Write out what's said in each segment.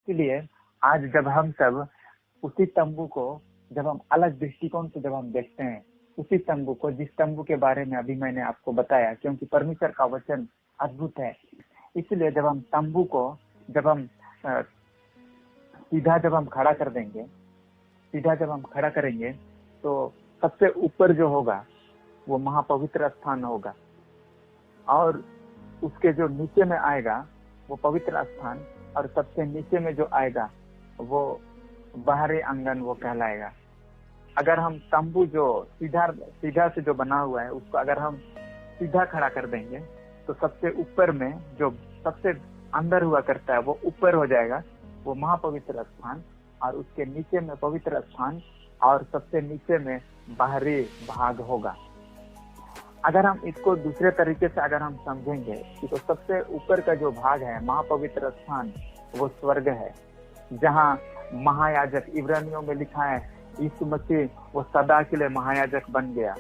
इसलिए आज जब हम सब उसी तंबू को, जब हम अलग दृष्टिकोण से जब हम देखते हैं, उसी तंबू को, जिस तंबू के बारे में अभी मैंने आपको बताया, क्योंकि परमेश्वर का वचन अद्भुत है, इसलिए जब हम तंबू को, जब हम सीधा जब हम खड़ा कर देंगे, सीधा जब हम खड़ा करेंगे, तो सबसे ऊपर जो होगा वो महापवित्र स्थान होगा, और उसके जो नीचे में आएगा वो पवित्र स्थान, और सबसे नीचे में जो आएगा वो बाहरी आंगन वो कहलाएगा। अगर हम तंबू जो सीधा से जो बना हुआ है उसको अगर हम सीधा खड़ा कर देंगे, तो सबसे ऊपर में जो सबसे अंदर हुआ करता है वो ऊपर हो जाएगा, वो महापवित्र स्थान, और उसके नीचे में पवित्र स्थान, और सबसे नीचे में बाहरी भाग होगा। अगर हम इसको दूसरे तरीके से अगर हम समझेंगे कि तो सबसे ऊपर का जो भाग है महापवित्र स्थान वो स्वर्ग है, जहाँ महायाजक, इब्रानियों में लिखा है यीशु मसीह वो सदा के लिए महायाजक बन गया,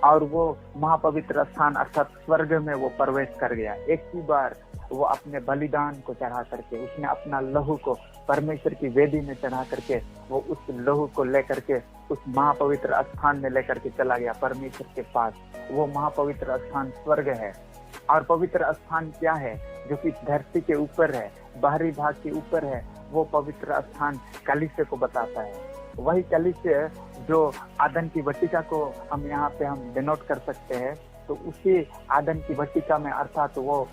और वो महापवित्र स्थान अर्थात स्वर्ग में वो प्रवेश कर गया। एक ही बार वो अपने बलिदान को चढ़ा करके, उसने अपना लहू को परमेश्वर की वेदी में चढ़ा करके, वो उस लहू को लेकर के उस महापवित्र स्थान में लेकर के चला गया परमेश्वर के पास। वो महापवित्र स्थान स्वर्ग है। और पवित्र स्थान क्या है? जो कि धरती के ऊपर है, बाहरी भाग के ऊपर है, वो पवित्र स्थान कलीसिया को बताता है। वही कलीसिया जो आदन की वटिका को हम यहाँ पे हम डिनोट कर सकते हैं, तो उसी आदन की वटिका में अर्थात वो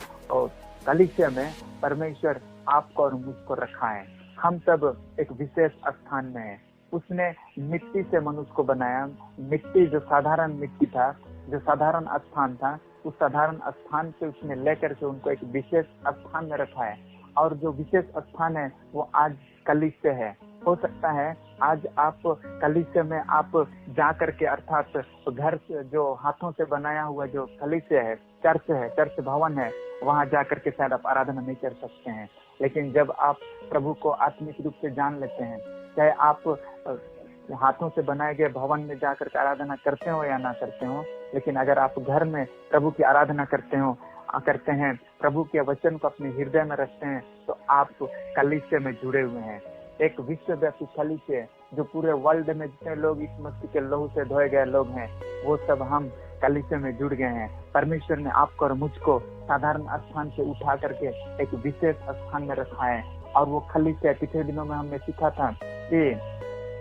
कलीसिया में परमेश्वर आपको और मुझको रखा है। हम सब एक विशेष स्थान में है। उसने मिट्टी से मनुष्य को बनाया। मिट्टी जो साधारण मिट्टी था, जो साधारण स्थान था, उस साधारण स्थान से उसने लेकर के उनको एक विशेष स्थान में रखा है। और जो विशेष स्थान है वो आज कलीसिया है। हो सकता है आज आप कलीसिया में आप जा करके, अर्थात घर से जो हाथों से बनाया हुआ जो कलीसिया है, चर्च भवन है, वहां जा करके शायद आप आराधना नहीं कर सकते हैं। लेकिन जब आप प्रभु को आत्मिक रूप से जान लेते हैं, चाहे आप हाथों से बनाए गए भवन में जाकर के आराधना करते हो या ना करते हो, लेकिन अगर आप घर में प्रभु की आराधना करते हैं, प्रभु के वचन को अपने हृदय में रखते हैं, तो आप कलीसिया में जुड़े हुए हैं। एक विश्वव्यापी कलीसिया जो पूरे वर्ल्ड में जितने लोग इस मसीह के लहू से धोए गए लोग हैं, वो सब हम कलीसिया में जुड़ गए हैं। परमेश्वर ने आपको और मुझको साधारण स्थान से उठा करके एक विशेष स्थान में रखा है। और वो कलीसिया, पिछले दिनों में हमने सीखा था कि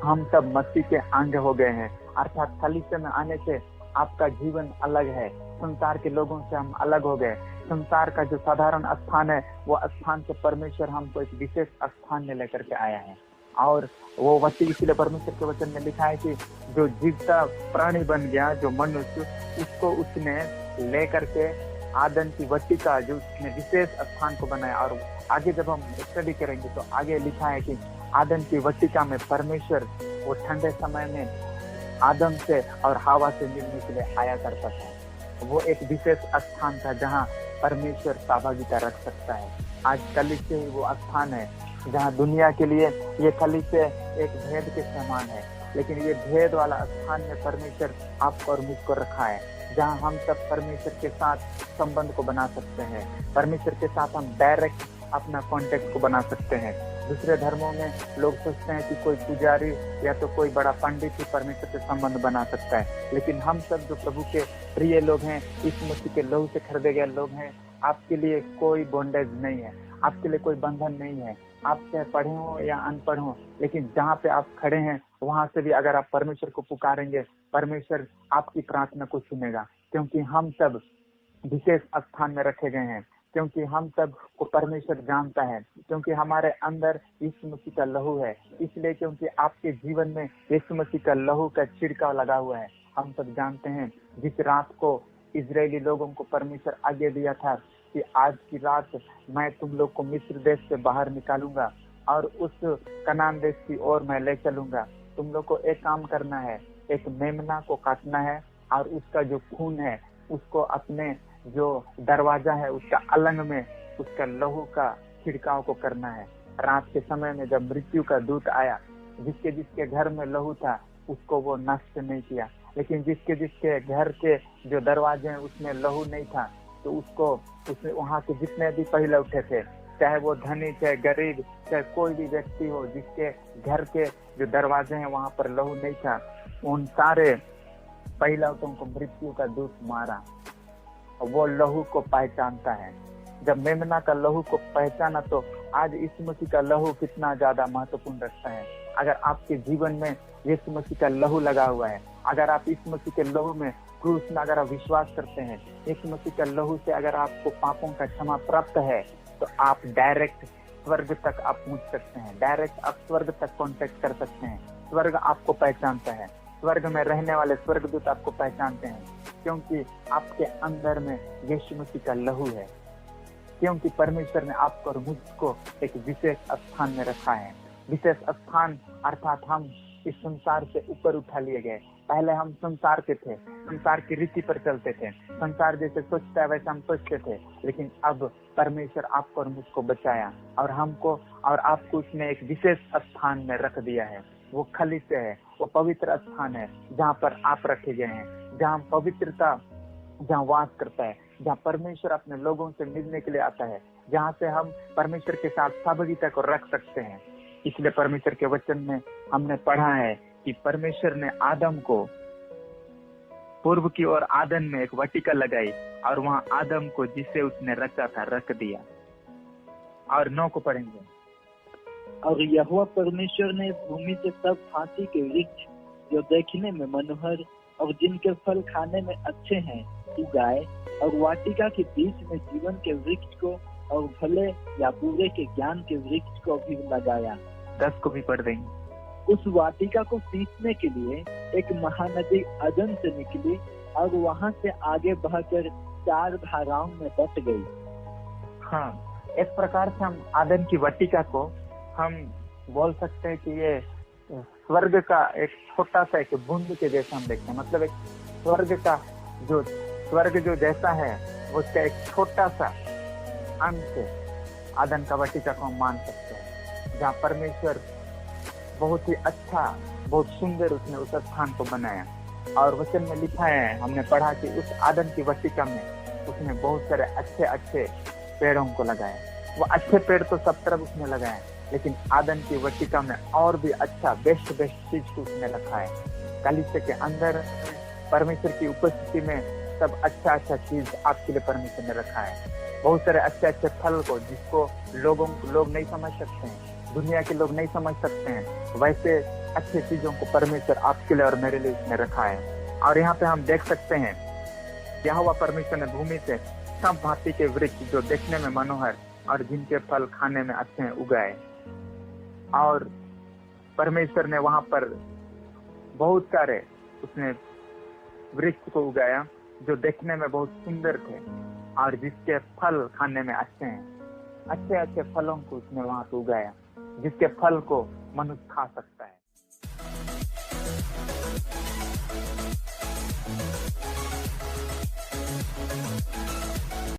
हम सब मसीह के अंग हो गए हैं। अर्थात कलीसिया में आने से आपका जीवन अलग है। संसार के लोगों से हम अलग हो गए। संसार का जो साधारण स्थान है, वो स्थान से परमेश्वर हमको एक विशेष स्थान में लेकर के आया है। और वो वचन, इसलिए परमेश्वर के वचन में लिखा है कि जो जीवता प्राणी बन गया, जो मनुष्य, उसको उसने लेकर के आदन की वटिका, जो उसने विशेष स्थान को बनाया। और आगे जब हम स्टडी करेंगे तो आगे लिखा है कि आदन की वटिका में परमेश्वर वो ठंडे समय में आदम से और हवा से मिलने के लिए आया करता था। वो एक विशेष स्थान था जहाँ परमेश्वर सहभागिता रख सकता है। आज कलीसिया ही वो स्थान है जहाँ दुनिया के लिए ये कलीसिया एक भेद के समान है, लेकिन ये भेद वाला स्थान में परमेश्वर आपको और मुझको रखा है, जहाँ हम सब परमेश्वर के साथ संबंध को बना सकते हैं। परमेश्वर के साथ हम डायरेक्ट अपना कांटेक्ट को बना सकते हैं। दूसरे धर्मों में लोग सोचते हैं कि कोई पुजारी या तो कोई बड़ा पंडित ही परमेश्वर से संबंध बना सकता है, लेकिन हम सब जो प्रभु के प्रिय लोग हैं, इस मसीह के लहू से खरीदे गए लोग हैं, आपके लिए कोई बॉन्डेज नहीं है, आपके लिए कोई बंधन नहीं है। आप चाहे पढ़े हो या अनपढ़ हो, लेकिन जहाँ पे आप खड़े हैं वहां से भी अगर आप परमेश्वर को पुकारेंगे, परमेश्वर आपकी प्रार्थना को सुनेगा, क्योंकि हम सब विशेष स्थान में रखे गए हैं, क्योंकि हम सब को परमेश्वर जानता है, क्योंकि हमारे अंदर यीशु मसीह का लहू है। इसलिए क्योंकि आपके जीवन में यीशु मसीह का लहू का छिड़काव लगा हुआ है। हम सब जानते हैं जिस रात को इजरायली लोगों को परमेश्वर आज्ञा दिया था कि आज की रात मैं तुम लोग को मिस्र देश से बाहर निकालूंगा और उस कनान देश की ओर मैं ले चलूंगा। तुम लोग को एक काम करना है, एक मेमना को काटना है और उसका जो खून है उसको अपने जो दरवाजा है उसका अलंग में उसका लहू का छिड़काव को करना है। रात के समय में जब मृत्यु का दूत आया, जिसके जिसके घर में लहू था उसको वो नष्ट नहीं किया, लेकिन जिसके जिसके घर के जो दरवाजे हैं उसमें लहू नहीं था, तो उसने वहां के जितने भी पहले उठे थे चाहे वो धनी, चाहे गरीब, चाहे कोई भी व्यक्ति हो जिसके घर के जो दरवाजे हैं वहां पर लहू नहीं था, उन सारे पहिलौठों को मृत्यु का दूत मारा। वो लहू को पहचानता है। जब मेमना का लहू को पहचाना तो आज यीशु मसीह का लहू कितना ज्यादा महत्वपूर्ण रखता है। अगर आपके जीवन में यीशु मसीह का लहू लगा हुआ है, अगर आप यीशु मसीह के लहू में क्रूस में अगर आप विश्वास करते हैं, यीशु मसीह का लहू से अगर आपको पापों का क्षमा प्राप्त है, तो आप डायरेक्ट स्वर्ग तक आप पहुंच सकते हैं, डायरेक्ट आप स्वर्ग तक कांटेक्ट कर सकते हैं। स्वर्ग आपको पहचानता है, स्वर्ग में रहने वाले स्वर्गदूत आपको पहचानते हैं, क्योंकि आपके अंदर में यीशु मसीह का लहू है, क्योंकि परमेश्वर ने आपको और मुझको एक विशेष स्थान में रखा है। विशेष स्थान अर्थात हम इस संसार से ऊपर उठा लिए गए। पहले हम संसार के थे, संसार की रीति पर चलते थे, संसार जैसे सोचता है वैसे हम सोचते थे, लेकिन अब परमेश्वर आपको और मुझको बचाया और हमको और आपको उसने एक विशेष स्थान में रख दिया है। वो खलीसे है, वो पवित्र स्थान है जहाँ पर आप रखे गए हैं, जहाँ पवित्रता जहाँ वास करता है, जहाँ परमेश्वर अपने लोगों से मिलने के लिए आता है, जहाँ से हम परमेश्वर के साथ सहभागिता को रख सकते हैं। इसलिए परमेश्वर के वचन में हमने पढ़ा है कि परमेश्वर ने आदम को पूर्व की ओर आदन में एक वाटिका लगाई और वहाँ आदम को जिसे उसने रचा था रख दिया। और 9 को पढ़ेंगे। और यहोवा परमेश्वर ने भूमि से सब फांसी के वृक्ष जो देखने में मनोहर और जिनके फल खाने में अच्छे हैं उगाए, और वाटिका के बीच में जीवन के वृक्ष को और भले या बुरे के ज्ञान के वृक्ष को भी लगाया। 10 को भी पढ़ देंगे। उस वाटिका को सींचने के लिए एक महानदी अदन से निकली और वहां से आगे बहकर 4 धाराओं में बट गई। हाँ, इस प्रकार से हम आदन की वाटिका को हम बोल सकते हैं कि ये स्वर्ग का एक छोटा सा एक बूंद के जैसा हम देखते हैं। मतलब एक स्वर्ग जो जैसा है वो उसका एक छोटा सा अंश आदन का वाटिका को हम मान सकते हैं, जहाँ परमेश्वर बहुत ही अच्छा, बहुत सुंदर उसने उस स्थान को बनाया। और वचन में लिखा है, हमने पढ़ा कि उस आदन की वाटिका में उसने बहुत सारे अच्छे अच्छे पेड़ों को लगाया। वो अच्छे पेड़ तो सब तरफ उसने लगाए, लेकिन आदन की वाटिका में और भी अच्छा बेस्ट चीज को उसने रखा है। कलीसिया के अंदर परमेश्वर की उपस्थिति में सब अच्छा चीज आपके लिए परमेश्वर ने रखा है। बहुत सारे अच्छे फल को जिसको लोग नहीं समझ सकते हैं, दुनिया के लोग नहीं समझ सकते हैं, वैसे अच्छे चीजों को परमेश्वर आपके लिए और मेरे लिए उसने रखा है। और यहाँ पे हम देख सकते हैं यहोवा परमेश्वर ने भूमि से सब भांति के वृक्ष जो देखने में मनोहर और जिनके फल खाने में अच्छे हैं उगाए। और परमेश्वर ने वहां पर बहुत सारे उसने वृक्ष को उगाया जो देखने में बहुत सुंदर थे और जिसके फल खाने में अच्छे हैं। अच्छे फलों को उसने वहां पे उगाया जिसके फल को मनुष्य खा सकता है।